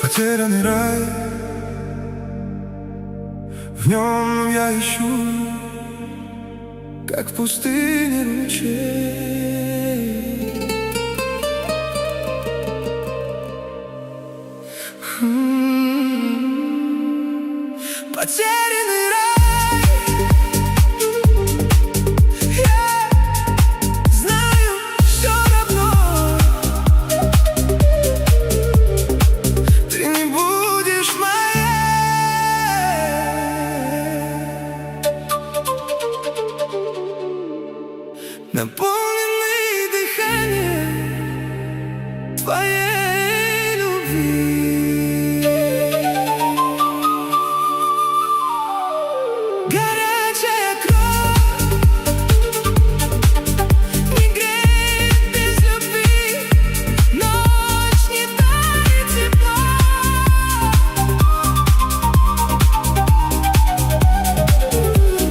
Потерянный рай, в нем я ищу, как в пустыне ручей. Потерянный рай, я знаю, все равно ты не будешь моей. Наполненный дыханием твоей любви. Горячая кровь не греет без любви, ночь не дарит тепла.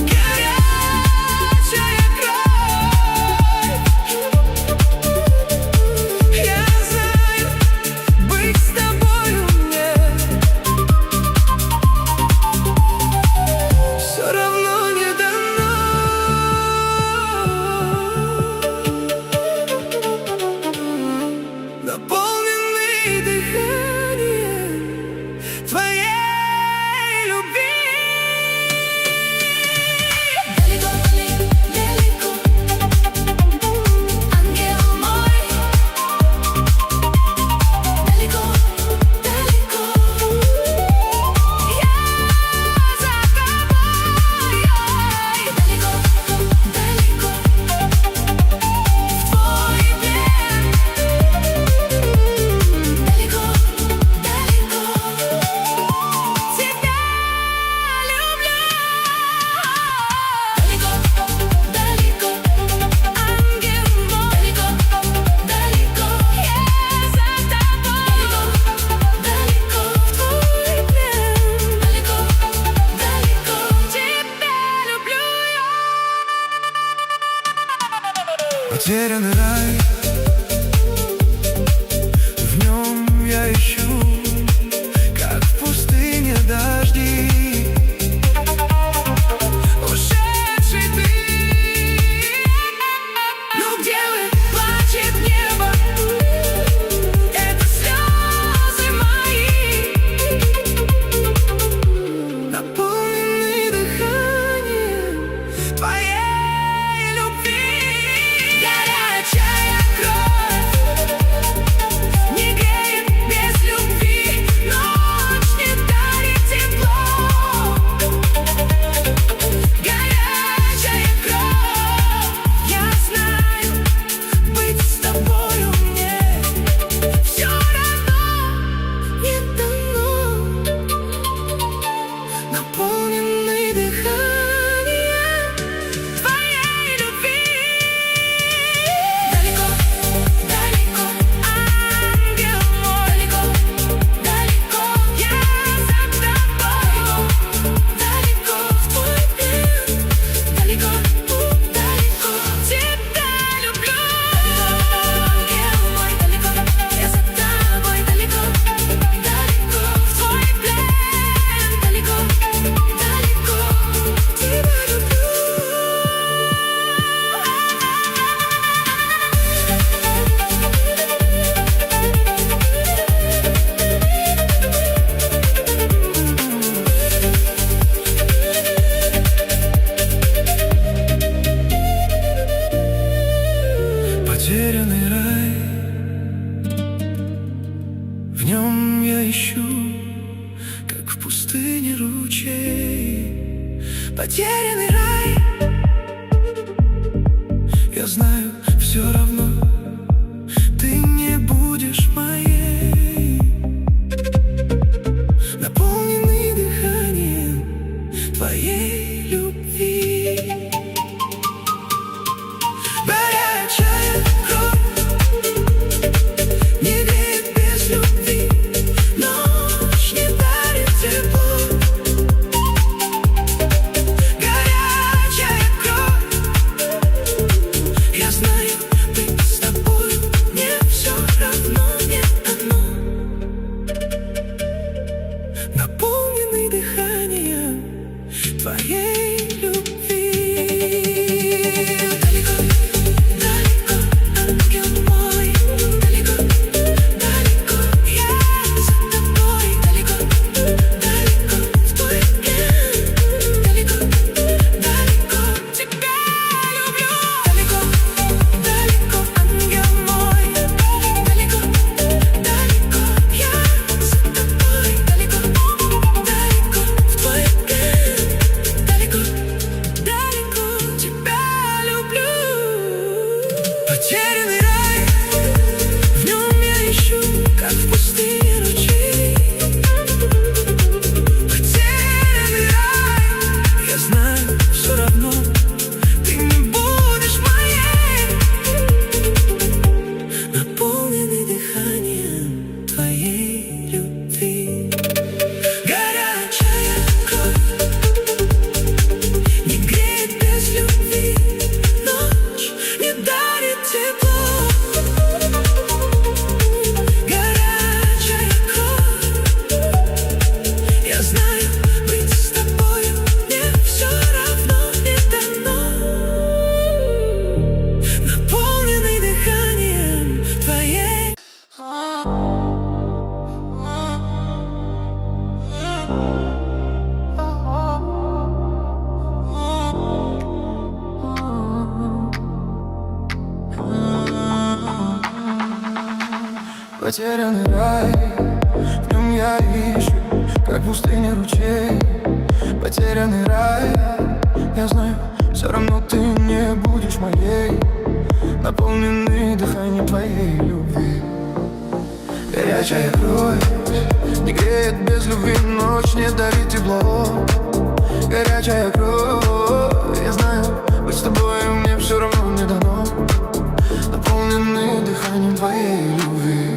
Горячая кровь, я знаю, быть с тобою мне все равно не дано. Наполненный дыханием твоей любви. Далеко, далеко, ангел мой. Далеко, далеко, я за тобой. Далеко, далеко, в твой плен. Далеко, далеко, тебя люблю. Далеко, далеко, ангел мой. Далеко, далеко, я за тобой. Далеко, далеко, в твой плен. Далеко, далеко, тебя люблю я. Потерянный рай, в нем я ищу, как в пустыне дожди. Ушедший ты, ну где вы, плачет небо, это слезы мои. Наполненный дыханием твоей любви. Горячая Потерянный рай, в нем я ищу, как пустыня ручей. Потерянный рай, я знаю, все равно ты не будешь моей, наполненный дыханием твоей любви. Горячая кровь не греет без любви, ночь не дарит тепло. Горячая кровь, я знаю, быть с тобой мне все равно не дано, наполненный дыханием твоей любви.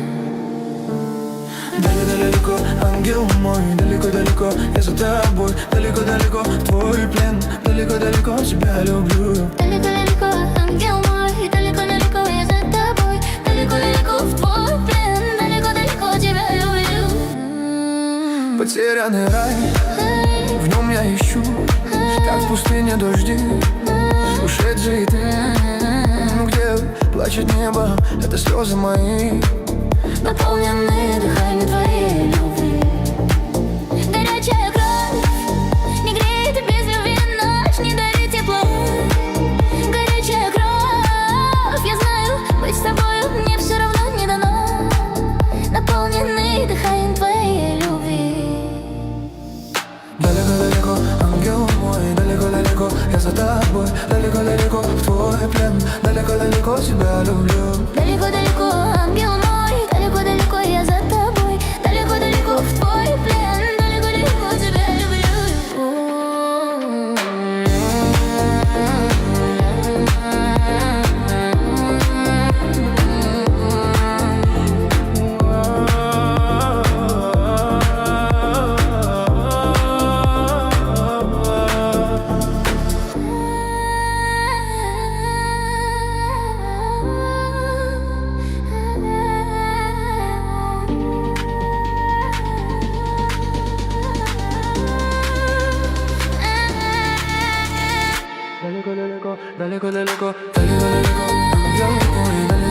Далеко-далеко, ангел мой, далеко-далеко, я за тобой, далеко-далеко, твой плен, далеко-далеко, тебя люблю. Далеко-далеко, ангел мой, далеко-далеко, я за тобой, далеко-далеко, в твой плен, далеко-далеко, тебя люблю. Потерянный рай, в нем я ищу, как в пустыне дожди, ушедший ты, где плачет небо, это слезы мои, Наполненные дыханием твоей любви. Горячая кровь не греет без любви, ночь не дарит тепло. Горячая кровь, я знаю, быть с тобою мне все равно не дано, наполненный дыханием твоей любви. Далеко-далеко, ангел мой, далеко-далеко, я за тобой, далеко-далеко, в твой плен, далеко-далеко, тебя люблю. Далеко-далеко, ангел мой, далеко-далеко, я за тобой, далеко-далеко, в твой плен, далеко-далеко, тебя люблю. Далеко-далеко, далеко-далеко, далеко-далеко, ангел мой, далеко.